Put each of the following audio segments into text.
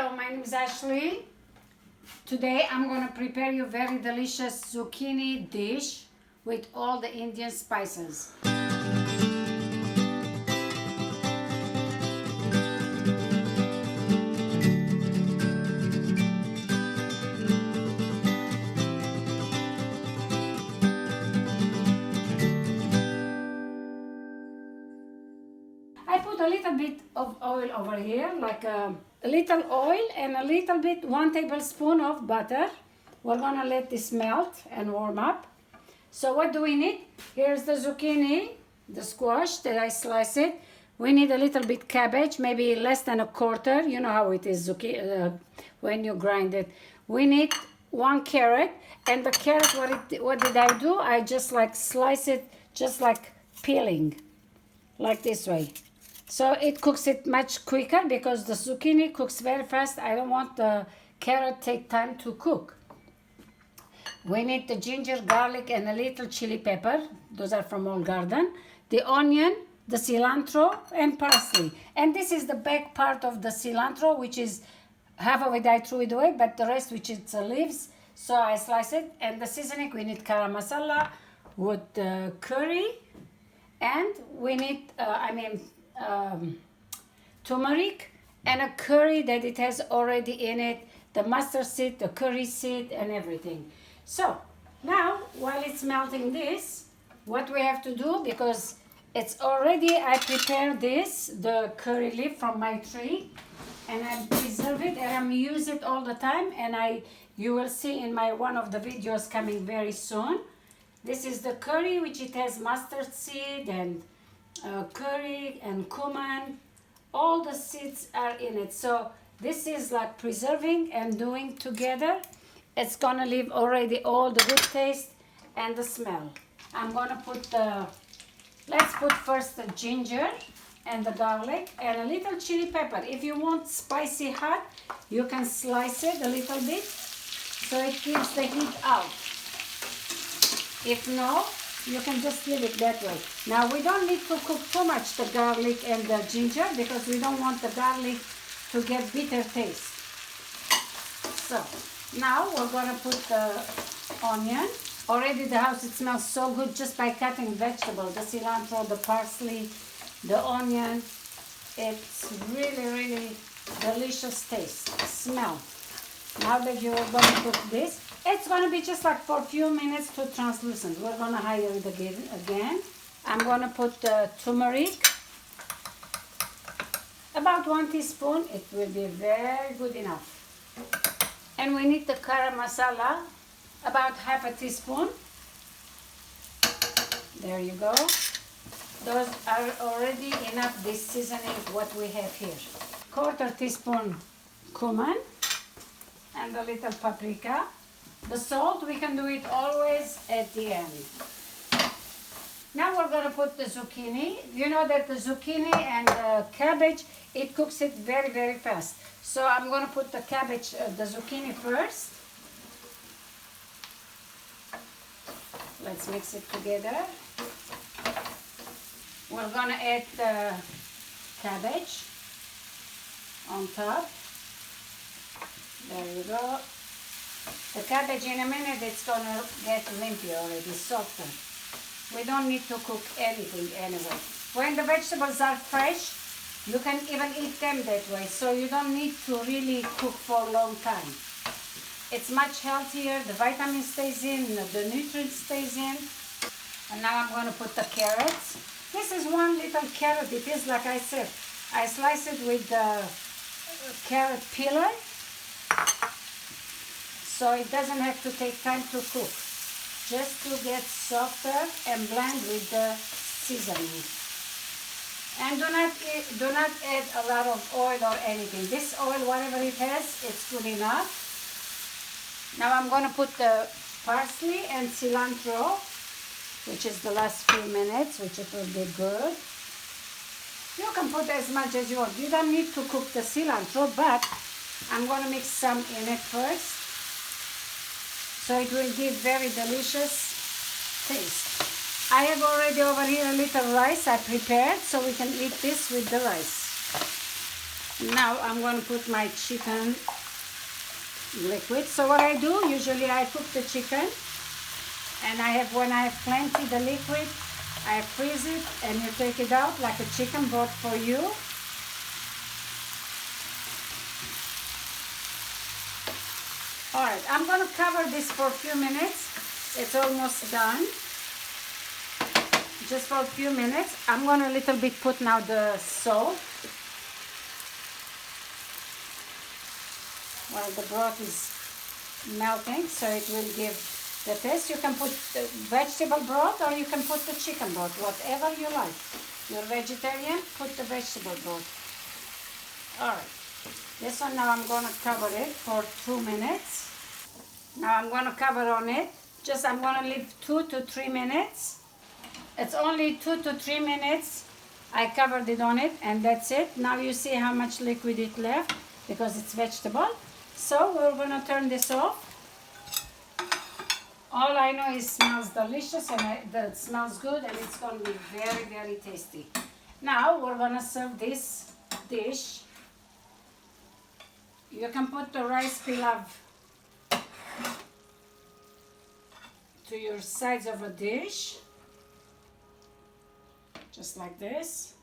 Hello, my name is Ashley. Today I'm going to prepare you very delicious zucchini dish with all the Indian spices. I put a little bit of oil over here, like a little oil and a little bit, 1 tablespoon of butter. We're gonna let this melt and warm up. So what do we need? Here's the zucchini, the squash that I sliced it. We need a little bit cabbage, maybe less than a quarter. You know how it is when you grind it. We need 1 carrot, and the carrot, what did I do? I just like slice it, just like peeling, like this way. So it cooks it much quicker because the zucchini cooks very fast. I don't want the carrot take time to cook. We need the ginger, garlic, and a little chili pepper. Those are from Old Garden. The onion, the cilantro, and parsley. And this is the back part of the cilantro, which is half of it I threw it away, but the rest, which is the leaves, so I slice it. And the seasoning, we need garam masala with curry, and we need, turmeric, and a curry that it has already in it, the mustard seed, the curry seed, and everything. So now, while it's melting this, what we have to do, because it's already, I prepared this, the curry leaf from my tree, and I preserve it, and I'm use it all the time, and you will see in my one of the videos coming very soon. This is the curry, which it has mustard seed and curry and cumin. All the seeds are in it. So this is like preserving and doing together. It's gonna leave already all the good taste and the smell. I'm gonna put let's put first the ginger and the garlic and a little chili pepper. If you want spicy hot, you can slice it a little bit so it keeps the heat out. If no, you can just leave it that way. Now we don't need to cook too much the garlic and the ginger because we don't want the garlic to get bitter taste. So now we're gonna put the onion. Already the house, it smells so good just by cutting vegetables, the cilantro, the parsley, the onion. It's really, really delicious taste, smell. Now that you're gonna put this, it's gonna be just like for a few minutes to translucent. We're gonna hide it again. I'm gonna put the turmeric, about 1 teaspoon. It will be very good enough. And we need the garam masala, about half a teaspoon. There you go. Those are already enough, this seasoning, what we have here. 1/4 teaspoon cumin and a little paprika. The salt, we can do it always at the end. Now we're going to put the zucchini. You know that the zucchini and the cabbage, it cooks it very, very fast. So I'm going to put the cabbage, the zucchini first. Let's mix it together. We're going to add the cabbage on top. There you go. The cabbage, in a minute, it's going to get limpy already, softer. We don't need to cook anything anyway. When the vegetables are fresh, you can even eat them that way. So you don't need to really cook for a long time. It's much healthier. The vitamin stays in, the nutrients stays in. And now I'm going to put the carrots. This is 1 little carrot. It is like I said. I slice it with the carrot peeler, so it doesn't have to take time to cook. Just to get softer and blend with the seasoning. And do not add a lot of oil or anything. This oil, whatever it has, it's good enough. Now I'm going to put the parsley and cilantro, which is the last few minutes, which it will be good. You can put as much as you want. You don't need to cook the cilantro, but I'm going to mix some in it first. So it will give very delicious taste. I have already over here a little rice I prepared, so we can eat this with the rice. Now I'm going to put my chicken liquid. So what I do, usually I cook the chicken, and when I have plenty the liquid, I freeze it, and you take it out like a chicken broth for you. Alright, I'm going to cover this for a few minutes. It's almost done. Just for a few minutes. I'm going to a little bit put now the salt. While the broth is melting, so it will give the taste. You can put the vegetable broth or you can put the chicken broth, whatever you like. You're vegetarian, put the vegetable broth. Alright. This one now I'm going to cover it for 2 minutes. Now I'm going to cover on it. I'm going to leave 2 to 3 minutes. It's only 2 to 3 minutes. I covered it on it, and that's it. Now you see how much liquid it left because it's vegetable. So we're going to turn this off. All I know is it smells delicious, and it smells good, and it's going to be very, very tasty. Now we're going to serve this dish. You can put the rice pilaf to your sides of a dish, just like this.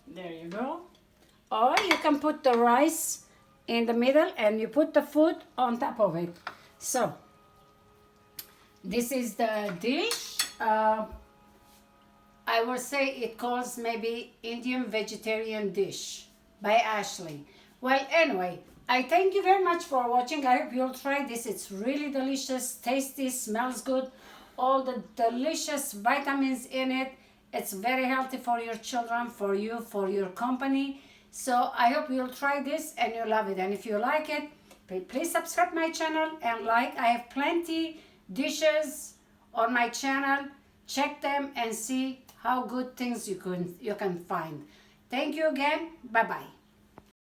There you go. Or you can put the rice in the middle and you put the food on top of it. So this is the dish. I will say it calls maybe Indian vegetarian dish by Ashley. Well, anyway, I thank you very much for watching. I hope you'll try this. It's really delicious, tasty, smells good. All the delicious vitamins in it. It's very healthy for your children, for you, for your company. So I hope you'll try this and you'll love it. And if you like it, please subscribe my channel and like. I have plenty dishes on my channel. Check them and see how good things you can find. Thank you again. Bye-bye.